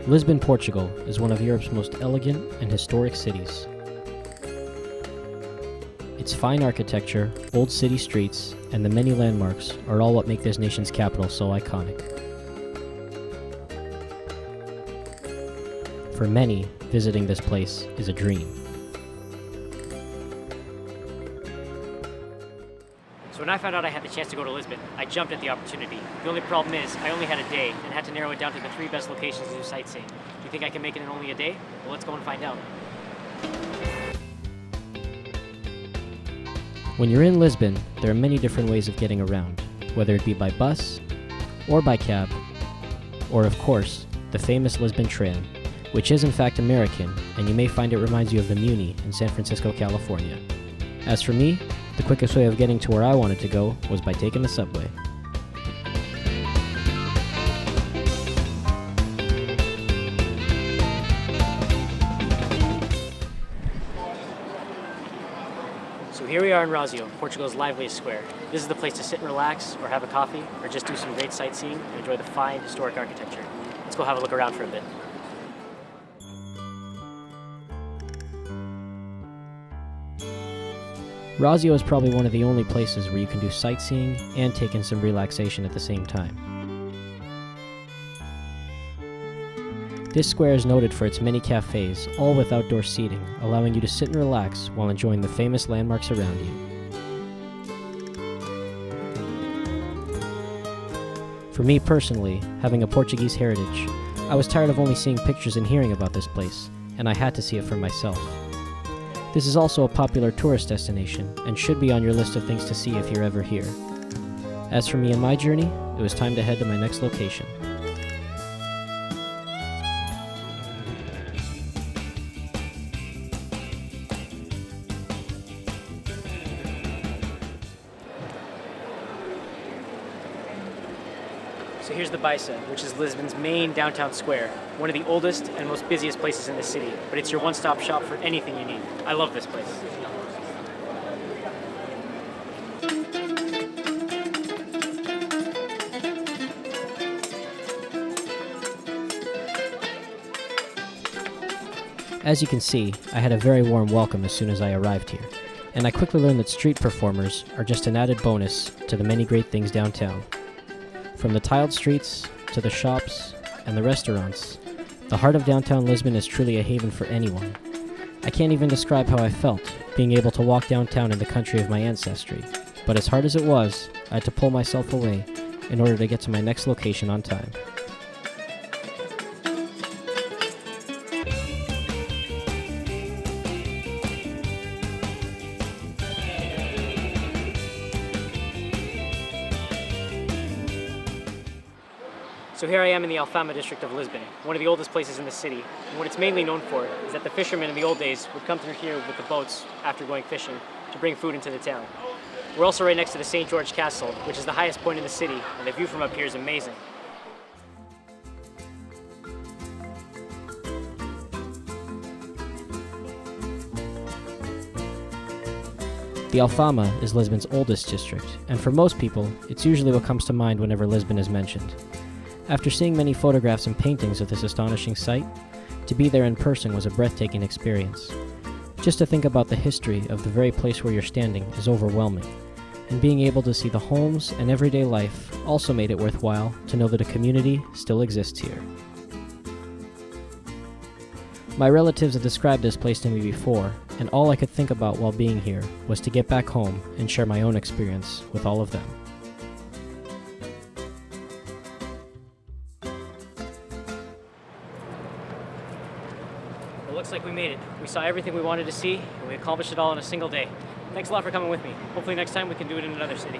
Lisbon, Portugal is one of Europe's most elegant and historic cities. Its fine architecture, old city streets, and the many landmarks are all what make this nation's capital so iconic. For many, visiting this place is a dream. So when I found out I had the chance to go to Lisbon, I jumped at the opportunity. The only problem is, I only had a day and had to narrow it down to the 3 best locations to do sightseeing. Do you think I can make it in only a day? Well, let's go and find out. When you're in Lisbon, there are many different ways of getting around, whether it be by bus, or by cab, or of course, the famous Lisbon train, which is in fact American, and you may find it reminds you of the Muni in San Francisco, California. As for me, the quickest way of getting to where I wanted to go was by taking the subway. So here we are in Rosio, Portugal's liveliest square. This is the place to sit and relax, or have a coffee, or just do some great sightseeing and enjoy the fine, historic architecture. Let's go have a look around for a bit. Rosio is probably one of the only places where you can do sightseeing and take in some relaxation at the same time. This square is noted for its many cafes, all with outdoor seating, allowing you to sit and relax while enjoying the famous landmarks around you. For me personally, having a Portuguese heritage, I was tired of only seeing pictures and hearing about this place, and I had to see it for myself. This is also a popular tourist destination, and should be on your list of things to see if you're ever here. As for me and my journey, it was time to head to my next location. So here's the Baixa, which is Lisbon's main downtown square, one of the oldest and most busiest places in the city, but it's your one-stop shop for anything you need. I love this place. As you can see, I had a very warm welcome as soon as I arrived here, and I quickly learned that street performers are just an added bonus to the many great things downtown. From the tiled streets, to the shops, and the restaurants, the heart of downtown Lisbon is truly a haven for anyone. I can't even describe how I felt, being able to walk downtown in the country of my ancestry, but as hard as it was, I had to pull myself away in order to get to my next location on time. So here I am in the Alfama district of Lisbon, one of the oldest places in the city. And what it's mainly known for is that the fishermen in the old days would come through here with the boats after going fishing to bring food into the town. We're also right next to the St. George Castle, which is the highest point in the city, and the view from up here is amazing. The Alfama is Lisbon's oldest district, and for most people, it's usually what comes to mind whenever Lisbon is mentioned. After seeing many photographs and paintings of this astonishing site, to be there in person was a breathtaking experience. Just to think about the history of the very place where you're standing is overwhelming, and being able to see the homes and everyday life also made it worthwhile to know that a community still exists here. My relatives have described this place to me before, and all I could think about while being here was to get back home and share my own experience with all of them. It looks like we made it. We saw everything we wanted to see, and we accomplished it all in a single day. Thanks a lot for coming with me. Hopefully next time we can do it in another city.